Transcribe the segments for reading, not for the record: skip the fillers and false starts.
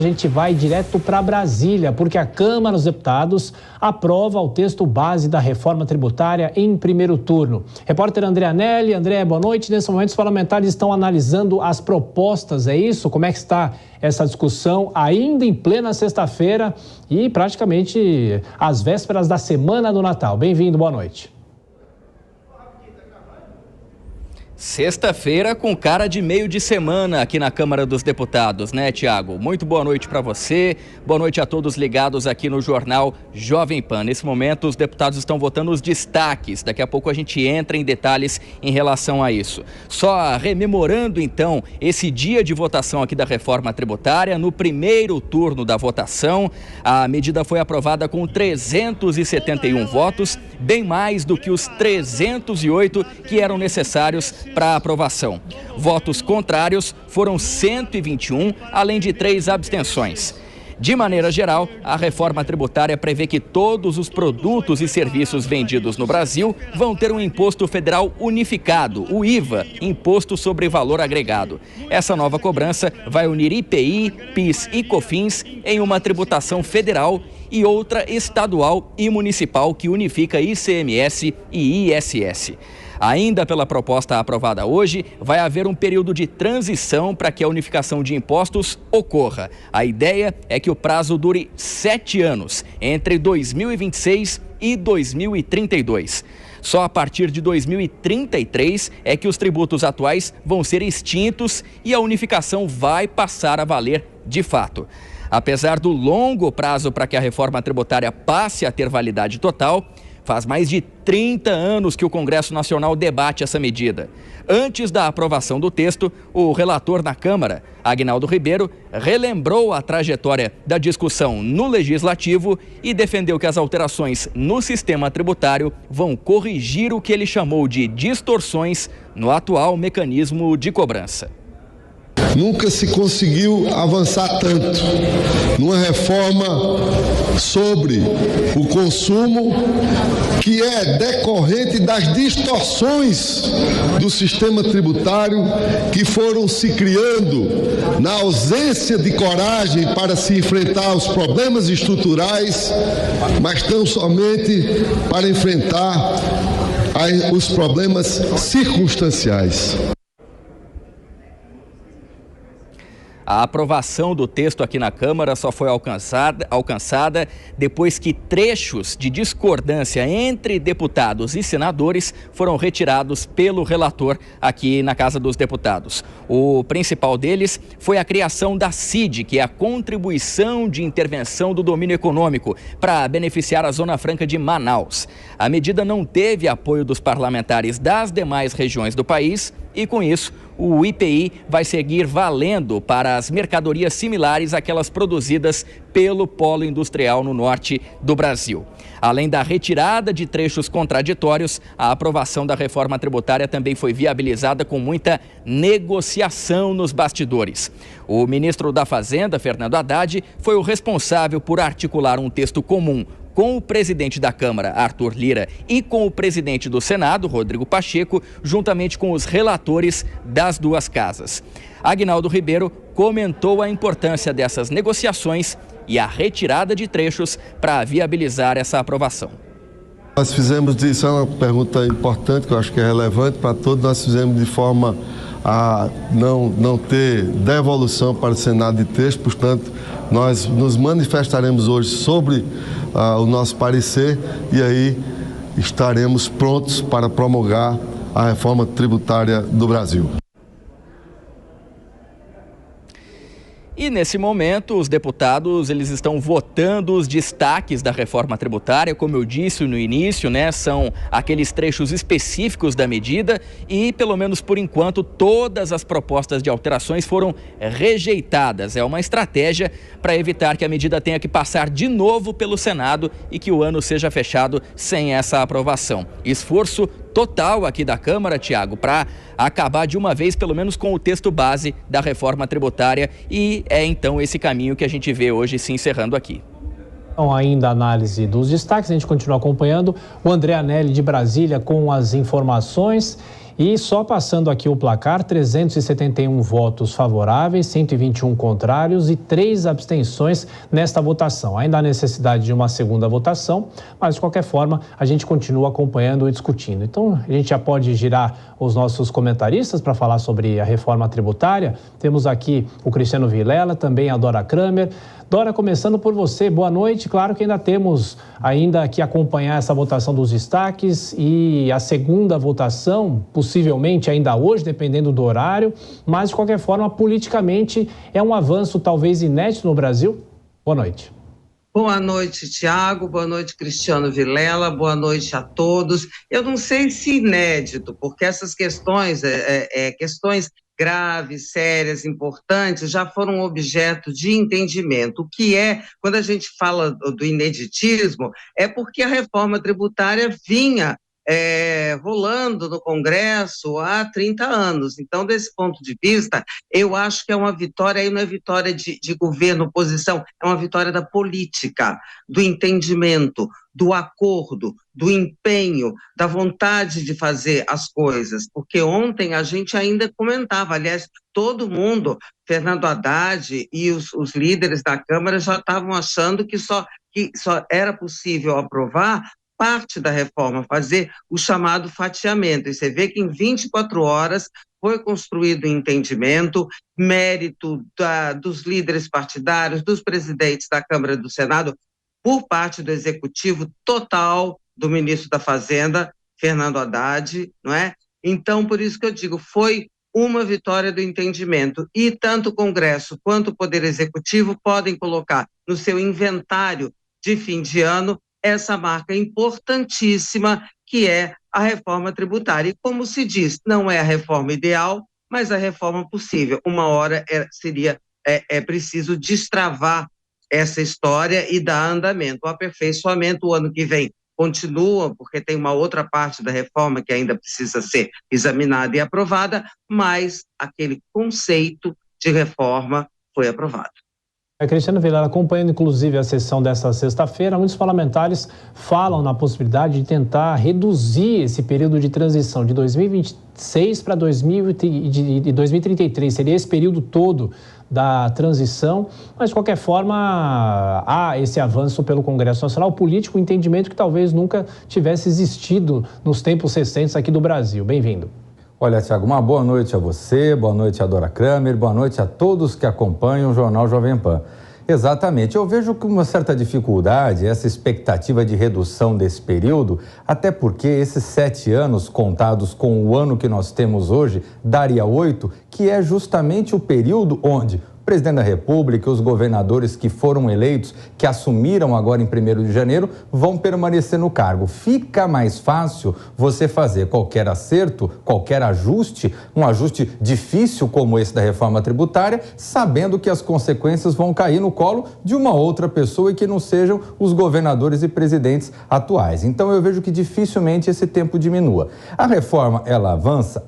A gente vai direto para Brasília, porque a Câmara dos Deputados aprova o texto base da reforma tributária em primeiro turno. Repórter André Anelli. André, boa noite. Nesse momento, os parlamentares estão analisando as propostas, é isso? Como é que está essa discussão ainda em plena sexta-feira e praticamente às vésperas da semana do Natal? Bem-vindo, boa noite. Sexta-feira com cara de meio de semana aqui na Câmara dos Deputados, né, Tiago? Muito boa noite para você, boa noite a todos ligados aqui no Jornal Jovem Pan. Nesse momento, os deputados estão votando os destaques. Daqui a pouco a gente entra em detalhes em relação a isso. Só rememorando, então, esse dia de votação aqui da reforma tributária, no primeiro turno da votação, a medida foi aprovada com 371 votos, bem mais do que os 308 que eram necessários para aprovação. Votos contrários foram 121, além de 3 abstenções. De maneira geral, a reforma tributária prevê que todos os produtos e serviços vendidos no Brasil vão ter um imposto federal unificado, o IVA, Imposto sobre Valor Agregado. Essa nova cobrança vai unir IPI, PIS e COFINS em uma tributação federal e outra estadual e municipal que unifica ICMS e ISS. Ainda pela proposta aprovada hoje, vai haver um período de transição para que a unificação de impostos ocorra. A ideia é que o prazo dure 7 anos, entre 2026 e 2032. Só a partir de 2033 é que os tributos atuais vão ser extintos e a unificação vai passar a valer de fato. Apesar do longo prazo para que a reforma tributária passe a ter validade total, faz mais de 30 anos que o Congresso Nacional debate essa medida. Antes da aprovação do texto, o relator na Câmara, Aguinaldo Ribeiro, relembrou a trajetória da discussão no Legislativo e defendeu que as alterações no sistema tributário vão corrigir o que ele chamou de distorções no atual mecanismo de cobrança. Nunca se conseguiu avançar tanto numa reforma sobre o consumo que é decorrente das distorções do sistema tributário que foram se criando na ausência de coragem para se enfrentar os problemas estruturais, mas tão somente para enfrentar os problemas circunstanciais. A aprovação do texto aqui na Câmara só foi alcançada depois que trechos de discordância entre deputados e senadores foram retirados pelo relator aqui na Casa dos Deputados. O principal deles foi a criação da CID, que é a Contribuição de Intervenção do Domínio Econômico, para beneficiar a Zona Franca de Manaus. A medida não teve apoio dos parlamentares das demais regiões do país e, com isso, o IPI vai seguir valendo para as mercadorias similares àquelas produzidas pelo polo industrial no norte do Brasil. Além da retirada de trechos contraditórios, a aprovação da reforma tributária também foi viabilizada com muita negociação nos bastidores. O ministro da Fazenda, Fernando Haddad, foi o responsável por articular um texto comum com o presidente da Câmara, Arthur Lira, e com o presidente do Senado, Rodrigo Pacheco, juntamente com os relatores das duas casas. Aguinaldo Ribeiro comentou a importância dessas negociações e a retirada de trechos para viabilizar essa aprovação. Nós fizemos, isso é uma pergunta importante, que eu acho que é relevante para todos, nós fizemos de forma a não ter devolução para o Senado de texto, portanto, nós nos manifestaremos hoje sobre o nosso parecer e aí estaremos prontos para promulgar a reforma tributária do Brasil. E nesse momento, os deputados eles estão votando os destaques da reforma tributária. Como eu disse no início, né, são aqueles trechos específicos da medida e, pelo menos por enquanto, todas as propostas de alterações foram rejeitadas. É uma estratégia para evitar que a medida tenha que passar de novo pelo Senado e que o ano seja fechado sem essa aprovação. Esforço total aqui da Câmara, Tiago, para acabar de uma vez, pelo menos com o texto base da reforma tributária, e é então esse caminho que a gente vê hoje se encerrando aqui. Então, ainda a análise dos destaques, a gente continua acompanhando o André Anelli de Brasília com as informações. E só passando aqui o placar, 371 votos favoráveis, 121 contrários e 3 abstenções nesta votação. Ainda há necessidade de uma segunda votação, mas de qualquer forma a gente continua acompanhando e discutindo. Então a gente já pode girar os nossos comentaristas para falar sobre a reforma tributária. Temos aqui o Cristiano Vilela, também a Dora Kramer. Dora, começando por você, boa noite. Claro que ainda temos que acompanhar essa votação dos destaques e a segunda votação, possivelmente ainda hoje, dependendo do horário, mas de qualquer forma, politicamente, é um avanço talvez inédito no Brasil? Boa noite. Boa noite, Tiago. Boa noite, Cristiano Vilela. Boa noite a todos. Eu não sei se inédito, porque essas questões, questões graves, sérias, importantes, já foram objeto de entendimento. O que é, quando a gente fala do ineditismo, é porque a reforma tributária vinha rolando no Congresso há 30 anos. Então, desse ponto de vista, eu acho que é uma vitória, aí não é vitória de governo, oposição, é uma vitória da política, do entendimento, do acordo, do empenho, da vontade de fazer as coisas, porque ontem a gente ainda comentava, aliás, todo mundo, Fernando Haddad e os líderes da Câmara já estavam achando que só era possível aprovar parte da reforma, fazer o chamado fatiamento, e você vê que em 24 horas foi construído um entendimento, mérito dos líderes partidários, dos presidentes da Câmara e do Senado, por parte do Executivo total do ministro da Fazenda, Fernando Haddad, não é? Então, por isso que eu digo, foi uma vitória do entendimento, e tanto o Congresso quanto o Poder Executivo podem colocar no seu inventário de fim de ano essa marca importantíssima que é a reforma tributária. E como se diz, não é a reforma ideal, mas a reforma possível. Uma hora seria preciso destravar essa história e dar andamento. O aperfeiçoamento, o ano que vem, continua, porque tem uma outra parte da reforma que ainda precisa ser examinada e aprovada, mas aquele conceito de reforma foi aprovado. Cristiano Vilela, acompanhando inclusive a sessão desta sexta-feira, muitos parlamentares falam na possibilidade de tentar reduzir esse período de transição de 2026 para 2033. Seria esse período todo da transição, mas de qualquer forma há esse avanço pelo Congresso Nacional político, um entendimento que talvez nunca tivesse existido nos tempos recentes aqui do Brasil. Bem-vindo. Olha, Tiago, uma boa noite a você, boa noite a Dora Kramer, boa noite a todos que acompanham o Jornal Jovem Pan. Exatamente, eu vejo com uma certa dificuldade essa expectativa de redução desse período, até porque esses 7 anos contados com o ano que nós temos hoje, daria 8, que é justamente o período onde o presidente da República e os governadores que foram eleitos, que assumiram agora em 1º de janeiro, vão permanecer no cargo. Fica mais fácil você fazer qualquer acerto, qualquer ajuste, um ajuste difícil como esse da reforma tributária, sabendo que as consequências vão cair no colo de uma outra pessoa e que não sejam os governadores e presidentes atuais. Então eu vejo que dificilmente esse tempo diminua. A reforma, ela avança,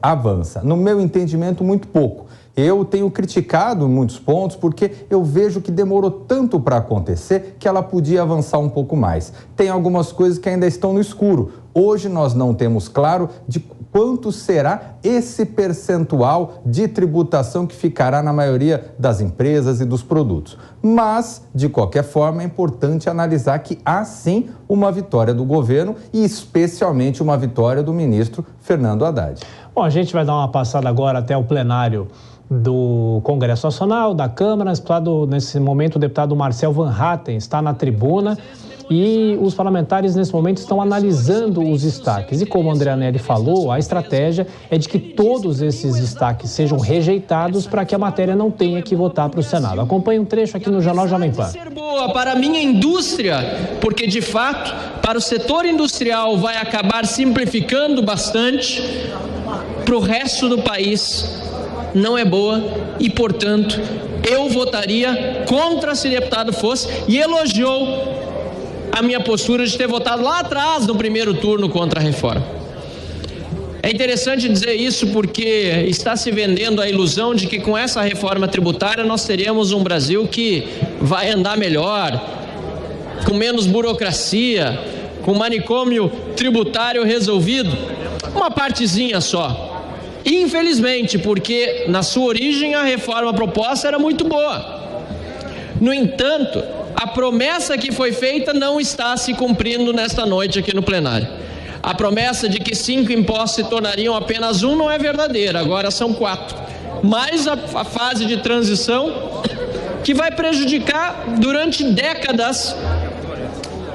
no meu entendimento, muito pouco. Eu tenho criticado muitos pontos porque eu vejo que demorou tanto para acontecer que ela podia avançar um pouco mais. Tem algumas coisas que ainda estão no escuro. Hoje nós não temos claro de quanto será esse percentual de tributação que ficará na maioria das empresas e dos produtos. Mas, de qualquer forma, é importante analisar que há sim uma vitória do governo e especialmente uma vitória do ministro Fernando Haddad. Bom, a gente vai dar uma passada agora até o plenário do Congresso Nacional, da Câmara. Nesse momento, o deputado Marcel Van Hatten está na tribuna e os parlamentares, nesse momento, estão analisando os destaques. E como o André Anelli falou, a estratégia é de que todos esses destaques sejam rejeitados para que a matéria não tenha que votar para o Senado. Acompanhe um trecho aqui no Jornal Jovem Pan. Ser boa para a minha indústria, porque, de fato, para o setor industrial vai acabar simplificando bastante, para o resto do país não é boa e, portanto, eu votaria contra se deputado fosse, e elogiou a minha postura de ter votado lá atrás no primeiro turno contra a reforma. É interessante dizer isso porque está se vendendo a ilusão de que com essa reforma tributária nós teremos um Brasil que vai andar melhor, com menos burocracia, com manicômio tributário resolvido. Uma partezinha só. Infelizmente, porque na sua origem a reforma proposta era muito boa. No entanto, a promessa que foi feita não está se cumprindo nesta noite aqui no plenário. A promessa de que 5 impostos se tornariam apenas 1 não é verdadeira, agora são 4. Mais a fase de transição que vai prejudicar durante décadas,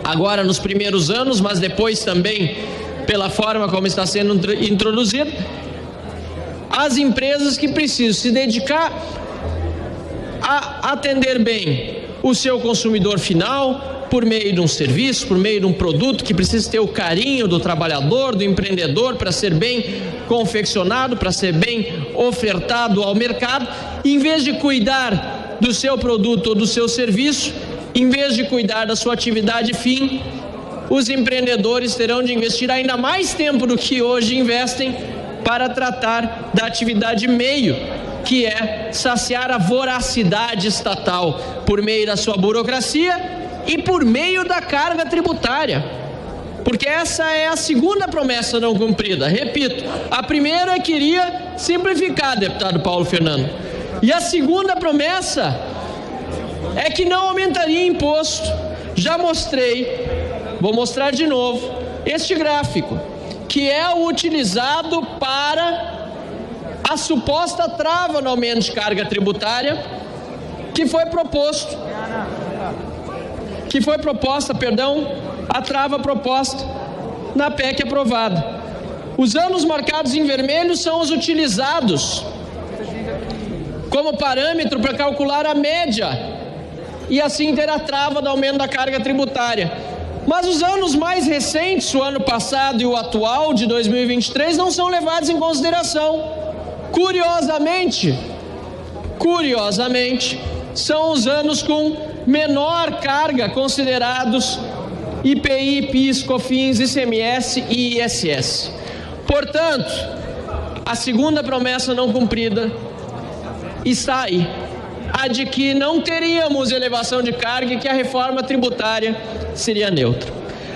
agora nos primeiros anos, mas depois também pela forma como está sendo introduzido, as empresas que precisam se dedicar a atender bem o seu consumidor final por meio de um serviço, por meio de um produto que precisa ter o carinho do trabalhador, do empreendedor, para ser bem confeccionado, para ser bem ofertado ao mercado. Em vez de cuidar do seu produto ou do seu serviço, em vez de cuidar da sua atividade fim, os empreendedores terão de investir ainda mais tempo do que hoje investem para tratar da atividade meio, que é saciar a voracidade estatal por meio da sua burocracia e por meio da carga tributária. Porque essa é a segunda promessa não cumprida. Repito, a primeira é que iria simplificar, deputado Paulo Fernando. E a segunda promessa é que não aumentaria imposto. Já mostrei, vou mostrar de novo, este gráfico, que é o utilizado para a suposta trava no aumento de carga tributária que foi proposta, a trava proposta na PEC aprovada. Os anos marcados em vermelho são os utilizados como parâmetro para calcular a média e assim ter a trava do aumento da carga tributária. Mas os anos mais recentes, o ano passado e o atual, de 2023, não são levados em consideração. Curiosamente, são os anos com menor carga considerados IPI, PIS, COFINS, ICMS e ISS. Portanto, a segunda promessa não cumprida está aí, a de que não teríamos elevação de carga e que a reforma tributária seria neutra.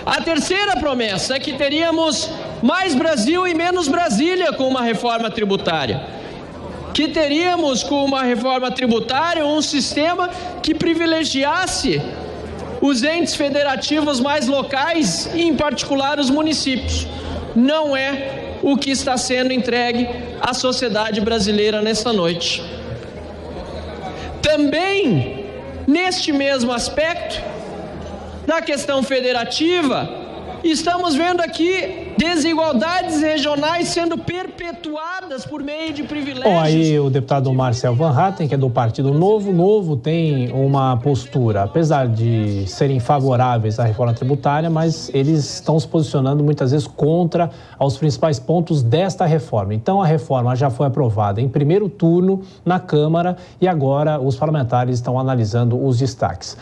A terceira promessa é que teríamos mais Brasil e menos Brasília com uma reforma tributária. Que teríamos com uma reforma tributária um sistema que privilegiasse os entes federativos mais locais e, em particular, os municípios. Não é o que está sendo entregue à sociedade brasileira nesta noite. Também, neste mesmo aspecto, na questão federativa, estamos vendo aqui desigualdades regionais sendo perpetuadas por meio de privilégios. Bom, aí o deputado Marcel Van Hatten, que é do Partido Novo. O Novo tem uma postura, apesar de serem favoráveis à reforma tributária, mas eles estão se posicionando muitas vezes contra os principais pontos desta reforma. Então a reforma já foi aprovada em primeiro turno na Câmara e agora os parlamentares estão analisando os destaques.